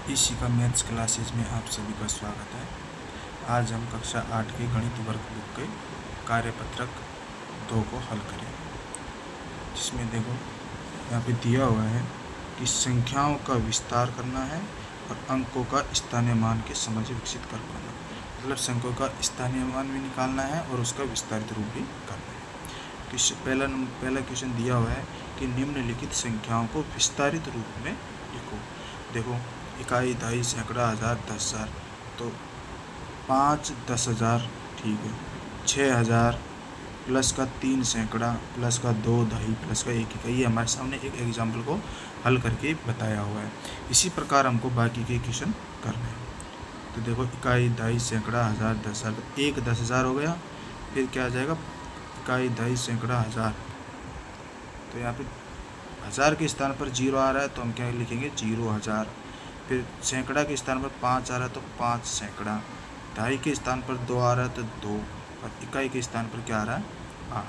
इसी का maths classes में आप सभी का स्वागत है। आज हम कक्षा 8 के गणित वर्ग बुक के कार्यपत्रक 2 को हल करें, जिसमें देखो यहाँ पे दिया हुआ है कि संख्याओं का विस्तार करना है और अंकों का स्थानीय मान के समझ विकसित कर पाना, मतलब संख्याओं का स्थानीय मान भी निकालना है और उसका विस्तारित रूप भी करना है। पहला क्वेश्चन दिया हुआ है कि निम्नलिखित संख्याओं को विस्तारित रूप में लिखो। देखो, इकाई, दहाई, सैकड़ा, हज़ार, 10,000, तो 5 10,000 ठीक है, 6,000 प्लस का 3 सैकड़ा प्लस का 2 दहाई प्लस का 1 इकाई, ये हमारे सामने एक एग्जाम्पल को हल करके बताया हुआ है। इसी प्रकार हमको बाकी के क्वेश्चन करने हैं। तो देखो, इकाई, दहाई, सैकड़ा, हज़ार, 10,000, तो एक 10,000 हो गया। फिर क्या आ जाएगा, इकाई, दहाई, सैकड़ा, हज़ार, तो यहाँ पे 1000 के स्थान पर 0 आ रहा है तो हम क्या लिखेंगे, 0,000। फिर सैकड़ा के स्थान पर 5 आ रहा है तो 5 सैकड़ा, दहाई के स्थान पर 2 आ रहा है तो 2, और इकाई के स्थान पर क्या आ रहा है, 8।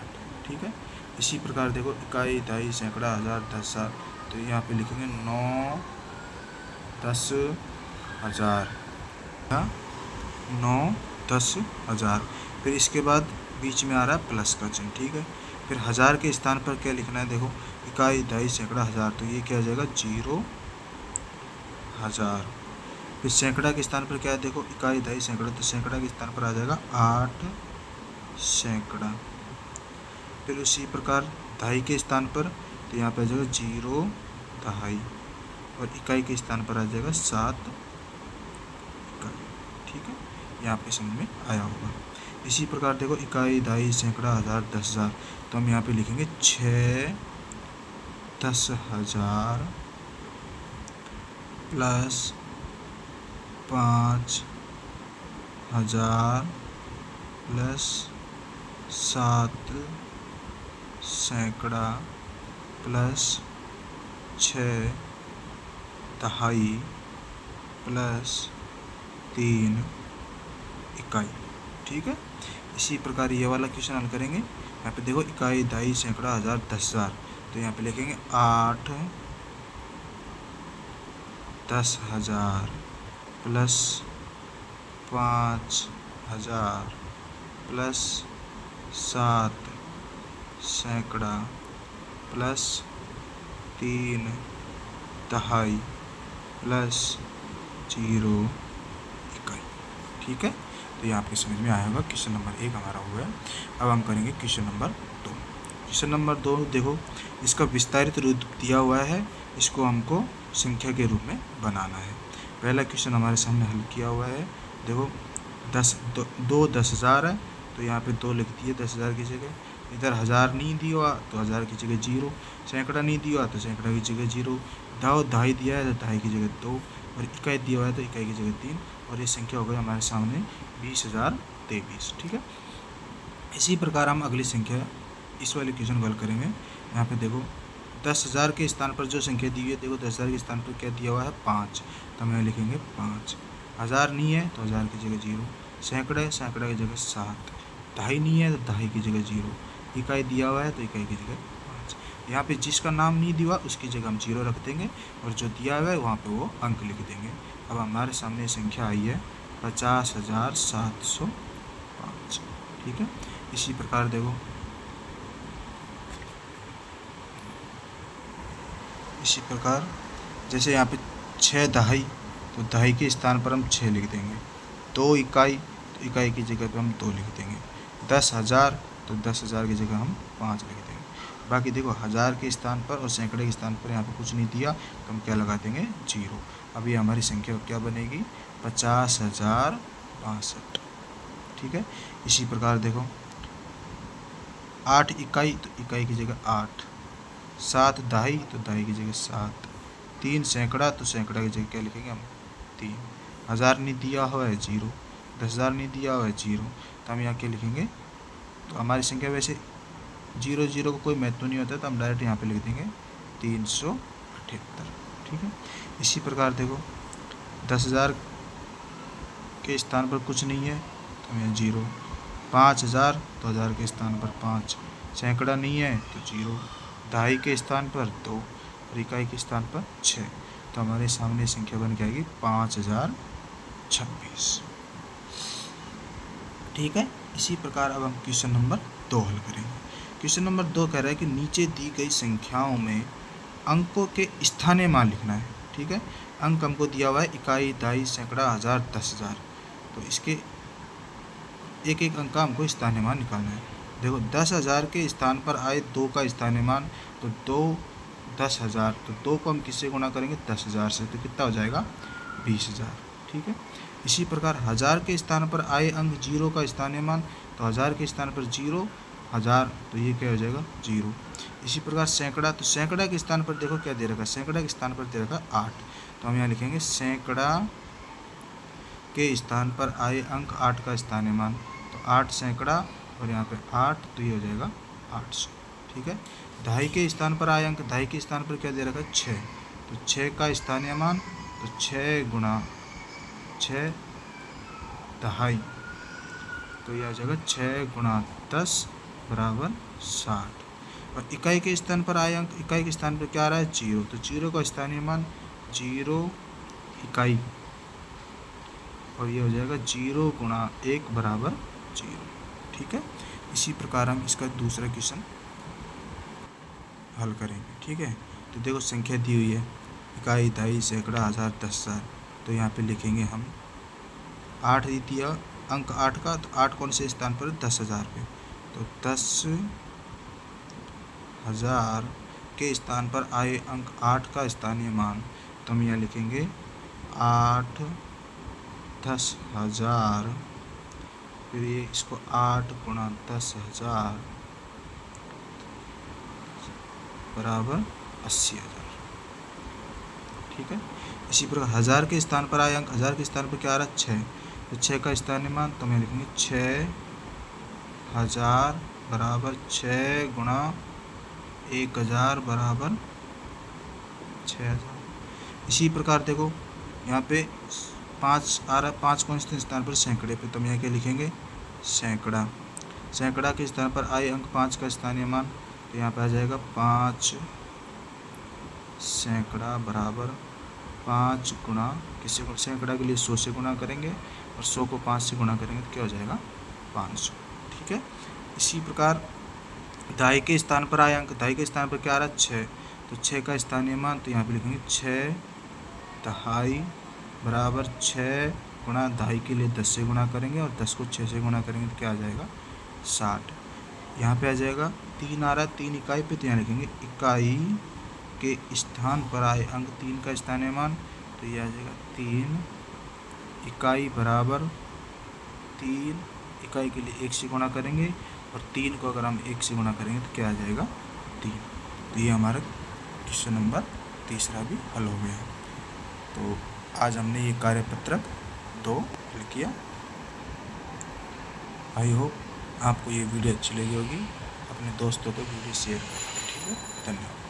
ठीक है। इसी प्रकार देखो, इकाई, दहाई, सैकड़ा, हज़ार, 10,000, तो यहाँ पे लिखेंगे 9 10,000, 9 10,000। फिर इसके बाद बीच में आ रहा है प्लस का चिन्ह। ठीक है। फिर 1000 के स्थान पर क्या लिखना है, देखो, इकाई, दहाई, सैकड़ा, हज़ार, तो ये क्या आ जाएगा, 0,000। फिर सैकड़ा के स्थान पर क्या है, देखो, इकाई, दहाई, सैकड़ा, तो सैकड़ा के स्थान पर आ जाएगा 8 सैकड़ा। फिर उसी प्रकार दहाई के स्थान पर, तो यहाँ पर आ जाएगा 0 दहाई, और इकाई के स्थान पर आ जाएगा 7 इकाई। ठीक है, ये आपके समझ में आया होगा। इसी प्रकार देखो, इकाई, दहाई, सैकड़ा, हज़ार, 10,000, तो हम यहाँ पे लिखेंगे 6 10,000 प्लस 5,000 प्लस 7 सैकड़ा प्लस 6 दहाई प्लस 3 इकाई। ठीक है। इसी प्रकार ये वाला क्वेश्चन हल करेंगे। यहाँ पे देखो, इकाई, दहाई, सैकड़ा, हज़ार, 10,000, तो यहाँ पे लिखेंगे 8 10,000 प्लस 5,000 प्लस 7 सैकड़ा प्लस 3 दहाई प्लस 0 इकाई। ठीक है। तो ये आपके समझ में आया होगा। क्वेश्चन नंबर 1 हमारा हुआ है। अब हम करेंगे क्वेश्चन नंबर 2। क्वेश्चन नंबर 2 देखो, इसका विस्तारित रूप दिया हुआ है, इसको हमको संख्या के रूप में बनाना है। पहला क्वेश्चन हमारे सामने हल किया हुआ है। देखो, 2 10,000 है, तो यहाँ पे 2 लिख दिए 10,000 की जगह। इधर 1000 नहीं दिया हुआ तो 1000 की जगह 0, सैकड़ा नहीं दिया हुआ तो सैकड़ा की जगह 0, दहाई दिया है तो दहाई की जगह 2, और इकाई दिया हुआ है तो इकाई की जगह 3, और ये संख्या हो गई हमारे सामने 20,023। ठीक है। इसी प्रकार हम अगली संख्या, इस वाले क्वेश्चन को हल करेंगे। यहाँ पे देखो, 10,000 के स्थान पर जो संख्या दी हुई है, देखो 10,000 के स्थान पर क्या दिया हुआ है, 5, तो हम यहाँ लिखेंगे 5। 1000 नहीं है तो 1000 की जगह 0, सैकड़ा है, सैकड़ा की जगह 7, दहाई नहीं है तो दहाई की जगह 0, इकाई दिया हुआ है तो इकाई की जगह 5। यहाँ पे जिसका नाम नहीं दिया उसकी जगह हम 0 रख देंगे, और जो दिया हुआ है वहाँ पे वो अंक लिख देंगे। अब हमारे सामने संख्या आई है 50,705। ठीक है। इसी प्रकार देखो, इसी प्रकार जैसे यहाँ पे 6 दहाई, तो दहाई के स्थान पर हम 6 लिख देंगे। 2 इकाई, तो इकाई की जगह पर हम 2 लिख देंगे। 10,000, तो 10,000 की जगह हम 5 लिख देंगे। बाकी देखो, 1000 के स्थान पर और सैकड़े के स्थान पर यहाँ पे कुछ नहीं दिया तो हम क्या लगा देंगे, 0। अभी हमारी संख्या क्या बनेगी, 50,062। ठीक है। इसी प्रकार देखो, 8 इकाई, तो इकाई की जगह 8, 7 दहाई, तो दहाई की जगह 7, 3 सैकड़ा, तो सैकड़ा की जगह क्या लिखेंगे हम, 3। 1000 नहीं दिया हुआ है 0, 10,000 नहीं दिया हुआ है 0, तो हम यहाँ क्या लिखेंगे, तो हमारी संख्या वैसे 0 0 को कोई महत्व नहीं होता, तो हम डायरेक्ट यहाँ पे लिख देंगे 378। ठीक है। इसी प्रकार देखो, 10,000 के स्थान पर कुछ नहीं है तो हम यहाँ 0, 5,000, तो 1000 के स्थान पर 5, सैकड़ा नहीं है तो 0, दहाई के स्थान पर 2, और इकाई के स्थान पर 6। तो हमारे सामने संख्या बन के आएगी 5026। ठीक है। इसी प्रकार अब हम क्वेश्चन नंबर 2 हल करेंगे। क्वेश्चन नंबर 2 कह रहा है कि नीचे दी गई संख्याओं में अंकों के स्थानीय मान लिखना है। ठीक है। अंक हमको दिया हुआ है इकाई, दहाई, सैकड़ा, हज़ार, 10,000। तो इसके एक एक अंक का हमको स्थानीय मान निकालना है। देखो 10,000 के स्थान पर आए 2 का स्थानीय मान, तो 2 10,000, तो 2 को हम किससे गुणा करेंगे 10,000 से, तो कितना हो जाएगा 20,000। ठीक है। इसी प्रकार 1000 के स्थान पर आए अंक 0 का स्थानीय मान, तो 1000 के स्थान पर 0, 1000, तो ये क्या हो जाएगा 0। इसी प्रकार सैकड़ा, तो सैकड़ा के स्थान पर देखो क्या दे रखा है, सैकड़ा के स्थान पर दे रखा 8, तो हम यहाँ लिखेंगे सैकड़ा के स्थान पर आए अंक 8 का स्थानीय मान, तो 8 सैकड़ा और यहाँ पे 8, तो ये हो जाएगा 800। ठीक है। दहाई के स्थान पर आए अंक, दहाई के स्थान पर क्या दे रखा है 6, तो 6 का स्थानीय मान, तो 6 गुणा 6 दहाई, तो यह हो जाएगा 6 गुणा 10 बराबर 60। और इकाई के स्थान पर आए अंक, इकाई के स्थान पर क्या आ रहा है 0, तो 0 का स्थानीय मान 0 इकाई, और ये हो जाएगा 0 गुणा 1 बराबर 0। ठीक है। इसी प्रकार हम इसका दूसरा क्वेश्चन हल करेंगे। ठीक है। तो देखो संख्या दी हुई है इकाई, दहाई, सैकड़ा, हज़ार, 10,000, तो यहाँ पे लिखेंगे हम 8 दी दिया अंक 8 का, तो 8 कौन से स्थान पर 10,000 पे, तो 10,000 के स्थान पर आए अंक 8 का स्थानीय मान, तो हम यहाँ लिखेंगे 8 10,000, फिर ये इसको 8 गुणा 10,000 बराबर 80,000। ठीक है। इसी प्रकार 1000 के स्थान पर आए अंक, 1000 के स्थान पर क्या आ रहा है 6, तो 6 का स्थानीय मान, तो मैं लिखेंगे 6,000 बराबर 6 गुणा 1,000 बराबर 6,000। इसी प्रकार देखो यहाँ पे 5 आ रहा है, 5 कौन से स्थान पर सैकड़े पे, तो हम यहाँ क्या लिखेंगे सैकड़ा। सैकड़ा के स्थान पर आए अंक 5 का स्थानीय मान, तो यहाँ पे आ जाएगा 5 सैकड़ा बराबर 5 गुणा, किसी को सैकड़ा के लिए 100 से गुणा करेंगे और 100 को 5 से गुणा करेंगे, तो क्या हो जाएगा 500। ठीक है। इसी प्रकार दहाई के स्थान पर आए अंक, दहाई के स्थान पर क्या आ रहा है 6, तो 6 का स्थानीय मान, तो यहाँ पे लिखेंगे 6 दहाई बराबर 6 गुणा, दहाई के लिए 10 से गुणा करेंगे और 10 को 6 से गुणा करेंगे, तो क्या आ जाएगा 60। यहाँ पे आ जाएगा 3 आ रहा है 3 इकाई पे, तो यहाँ लिखेंगे इकाई के स्थान पर आए अंक 3 का स्थानीय मान, तो ये आ जाएगा 3 इकाई बराबर 3 इकाई के लिए 1 से गुणा करेंगे और 3 को अगर हम 1 से गुणा करेंगे तो क्या आ जाएगा 3। तो ये हमारा क्वेश्चन नंबर तीसरा भी हल हो गया। तो आज हमने ये कार्यपत्रक 2 हल किया। आई होप आपको ये वीडियो अच्छी लगी होगी। अपने दोस्तों को वीडियो शेयर करें। ठीक है। धन्यवाद।